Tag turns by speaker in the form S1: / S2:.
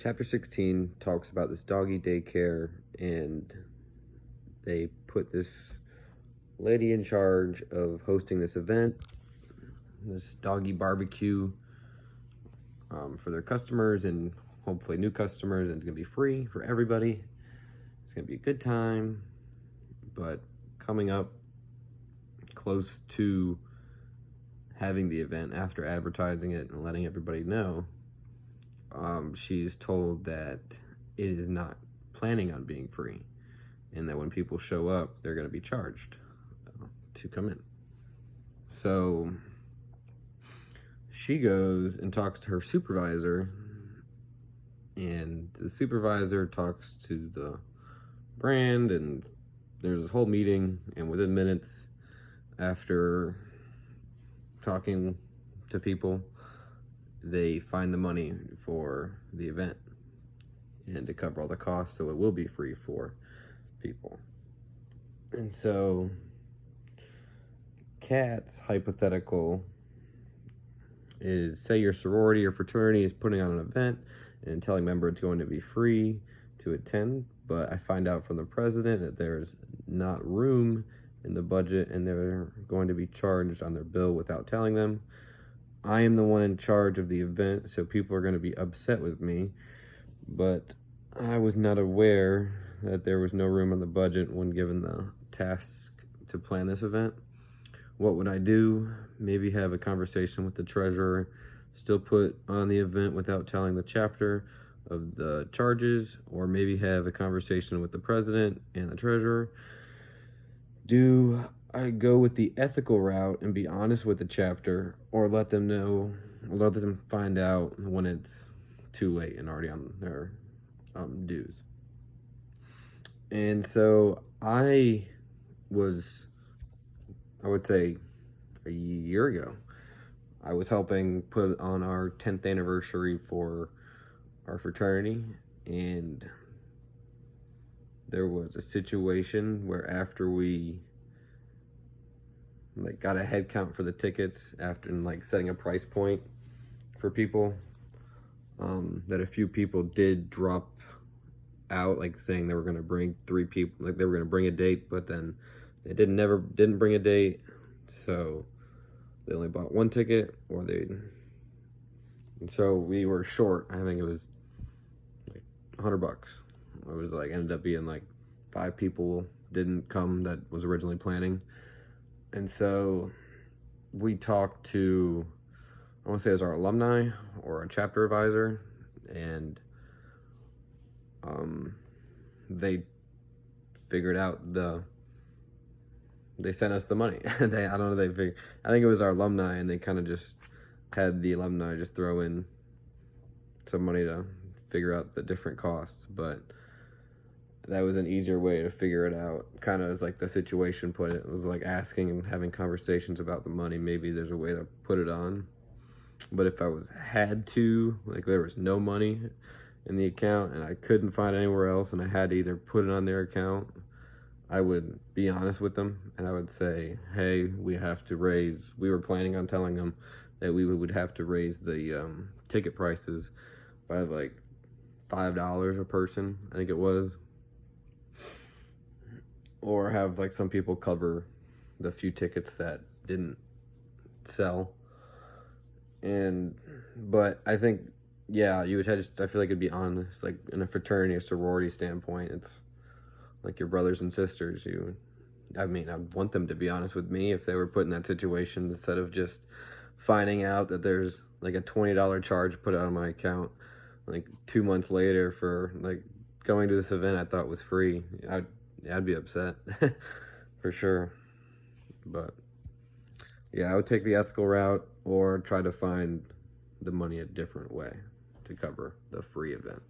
S1: Chapter 16 talks about this doggy daycare, and they put this lady in charge of hosting this event, this doggy barbecue, for their customers and hopefully new customers, and it's gonna be free for everybody. It's gonna be a good time. But coming up close to having the event, after advertising it and letting everybody know, she's told that it is not planning on being free, and that when people show up, they're going to be charged to come in. So she goes and talks to her supervisor, and the supervisor talks to the brand, and there's this whole meeting, and within minutes after talking to people, they find the money for the event and to cover all the costs, so it will be free for people. And so Kat's hypothetical is, say your sorority or fraternity is putting on an event and telling members it's going to be free to attend, but I find out from the president that there's not room in the budget and they're going to be charged on their bill without telling them. I am the one in charge of the event, so people are going to be upset with me, but I was not aware that there was no room on the budget when given the task to plan this event. What would I do? Maybe have a conversation with the treasurer, still put on the event without telling the chapter of the charges, or maybe have a conversation with the president and the treasurer. Do I go with the ethical route and be honest with the chapter, or let them know, or let them find out when it's too late and already on their dues? And so I would say a year ago, I was helping put on our 10th anniversary for our fraternity, and there was a situation where after we got a head count for the tickets, after setting a price point for people, that a few people did drop out, saying they were going to bring 3 people, they were going to bring a date, but then they didn't bring a date, so they only bought 1 ticket, and so we were short. I think it was $100. It was ended up being 5 people didn't come that was originally planning. And so we talked to, I want to say it was our alumni or a chapter advisor, and they figured out they sent us the money. I think it was our alumni, and they kind of just had the alumni just throw in some money to figure out the different costs, but that was an easier way to figure it out, kind of as the situation put it. It was asking and having conversations about the money. Maybe there's a way to put it on. But if I had to, there was no money in the account and I couldn't find anywhere else and I had to either put it on their account, I would be honest with them and I would say, hey, we were planning on telling them that we would have to raise the ticket prices by $5 a person, I think it was. Or have some people cover the few tickets that didn't sell. But I think, yeah, you would have I feel it'd be honest, in a fraternity or sorority standpoint, it's your brothers and sisters. I'd want them to be honest with me if they were put in that situation, instead of just finding out that there's a $20 charge put out on my account 2 months later for going to this event I thought was free. I'd be upset for sure. But yeah, I would take the ethical route or try to find the money a different way to cover the free event.